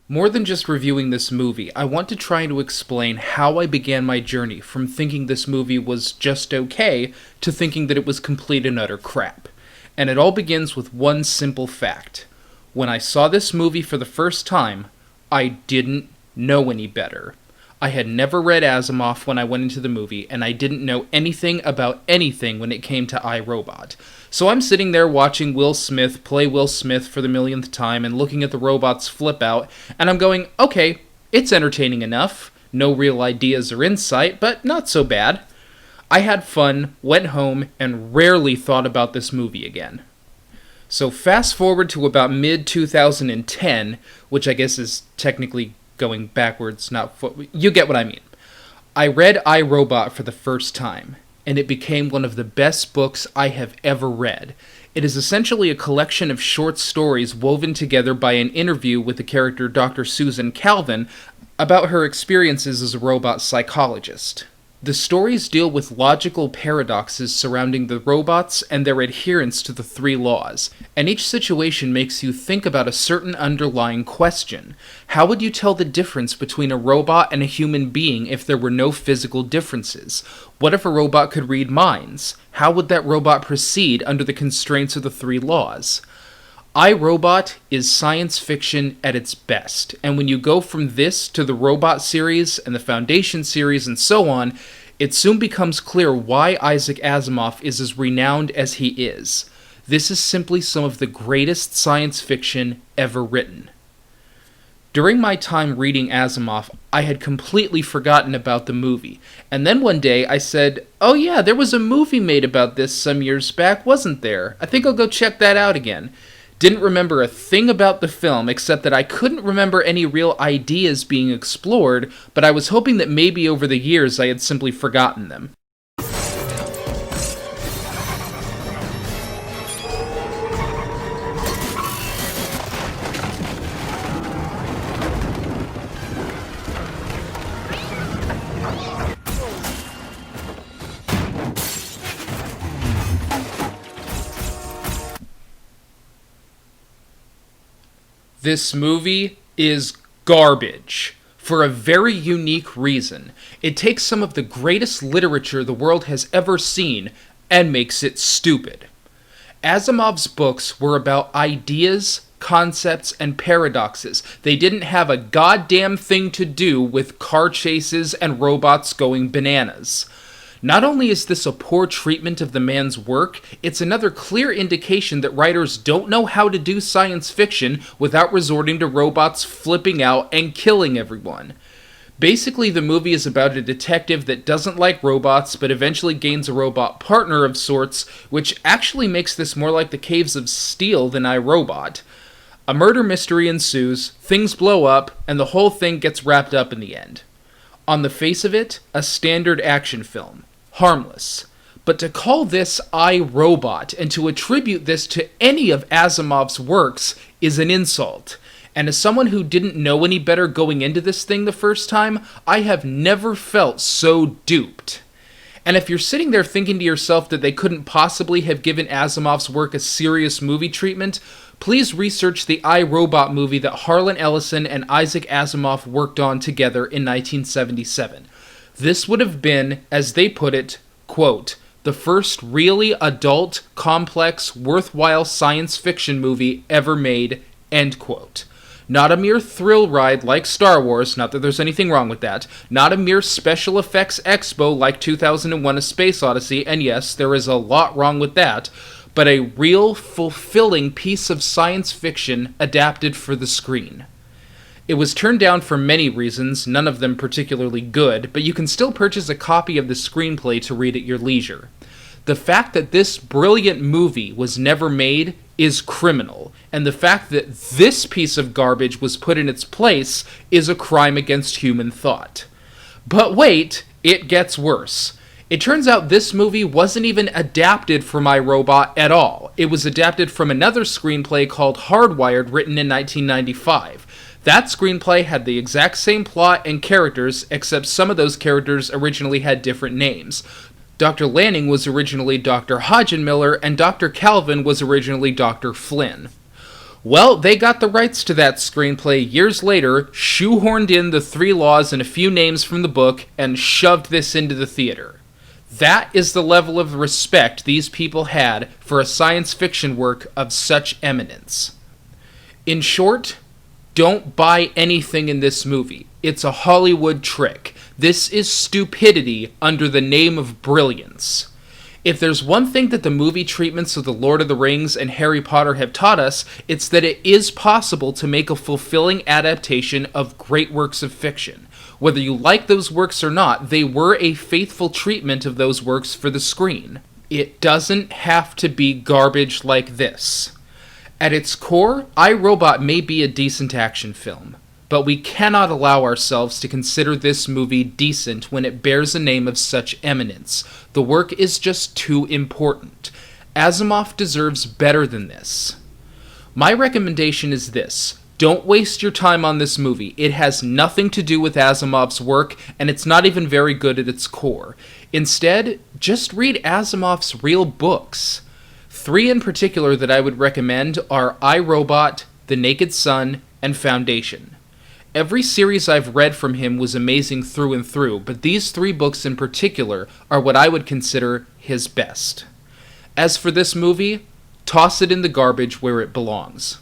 More than just reviewing this movie, I want to try to explain how I began my journey from thinking this movie was just okay to thinking that it was complete and utter crap. And it all begins with one simple fact. When I saw this movie for the first time, I didn't know any better. I had never read Asimov when I went into the movie, and I didn't know anything about anything when it came to iRobot. So I'm sitting there watching Will Smith play Will Smith for the millionth time and looking at the robots flip out, and I'm going, okay, it's entertaining enough. No real ideas or insight, but not so bad. I had fun, went home, and rarely thought about this movie again. So fast forward to about mid-2010, which I guess is technically going backwards, you get what I mean. I read iRobot for the first time, and it became one of the best books I have ever read. It is essentially a collection of short stories woven together by an interview with the character Dr. Susan Calvin about her experiences as a robot psychologist. The stories deal with logical paradoxes surrounding the robots and their adherence to the three laws, and each situation makes you think about a certain underlying question. How would you tell the difference between a robot and a human being if there were no physical differences? What if a robot could read minds? How would that robot proceed under the constraints of the three laws? iRobot is science fiction at its best, and when you go from this to the Robot series and the Foundation series and so on, it soon becomes clear why Isaac Asimov is as renowned as he is. This is simply some of the greatest science fiction ever written. During my time reading Asimov, I had completely forgotten about the movie, and then one day I said, oh yeah, there was a movie made about this some years back, wasn't there? I think I'll go check that out again. Didn't remember a thing about the film except that I couldn't remember any real ideas being explored, but I was hoping that maybe over the years I had simply forgotten them. This movie is garbage, for a very unique reason. It takes some of the greatest literature the world has ever seen and makes it stupid. Asimov's books were about ideas, concepts, and paradoxes. They didn't have a goddamn thing to do with car chases and robots going bananas. Not only is this a poor treatment of the man's work, it's another clear indication that writers don't know how to do science fiction without resorting to robots flipping out and killing everyone. Basically, the movie is about a detective that doesn't like robots, but eventually gains a robot partner of sorts, which actually makes this more like the Caves of Steel than iRobot. A murder mystery ensues, things blow up, and the whole thing gets wrapped up in the end. On the face of it, a standard action film. Harmless. But to call this iRobot and to attribute this to any of Asimov's works is an insult. And as someone who didn't know any better going into this thing the first time, I have never felt so duped. And if you're sitting there thinking to yourself that they couldn't possibly have given Asimov's work a serious movie treatment, please research the iRobot movie that Harlan Ellison and Isaac Asimov worked on together in 1977. This would have been, as they put it, quote, the first really adult, complex, worthwhile science fiction movie ever made, end quote. Not a mere thrill ride like Star Wars, not that there's anything wrong with that. Not a mere special effects expo like 2001: A Space Odyssey, and yes, there is a lot wrong with that, but a real, fulfilling piece of science fiction adapted for the screen. It was turned down for many reasons, none of them particularly good, but you can still purchase a copy of the screenplay to read at your leisure. The fact that this brilliant movie was never made is criminal, and the fact that this piece of garbage was put in its place is a crime against human thought. But wait, it gets worse. It turns out this movie wasn't even adapted from iRobot at all. It was adapted from another screenplay called Hardwired, written in 1995. That screenplay had the exact same plot and characters, except some of those characters originally had different names. Dr. Lanning was originally Dr. Hodgenmiller, and Dr. Calvin was originally Dr. Flynn. Well, they got the rights to that screenplay years later, shoehorned in the 3 laws and a few names from the book, and shoved this into the theater. That is the level of respect these people had for a science fiction work of such eminence. In short, don't buy anything in this movie. It's a Hollywood trick. This is stupidity under the name of brilliance. If there's one thing that the movie treatments of The Lord of the Rings and Harry Potter have taught us, it's that it is possible to make a fulfilling adaptation of great works of fiction. Whether you like those works or not, they were a faithful treatment of those works for the screen. It doesn't have to be garbage like this. At its core, iRobot may be a decent action film, but we cannot allow ourselves to consider this movie decent when it bears a name of such eminence. The work is just too important. Asimov deserves better than this. My recommendation is this. Don't waste your time on this movie. It has nothing to do with Asimov's work, and it's not even very good at its core. Instead, just read Asimov's real books. 3 in particular that I would recommend are iRobot, The Naked Sun, and Foundation. Every series I've read from him was amazing through and through, but these 3 books in particular are what I would consider his best. As for this movie, toss it in the garbage where it belongs.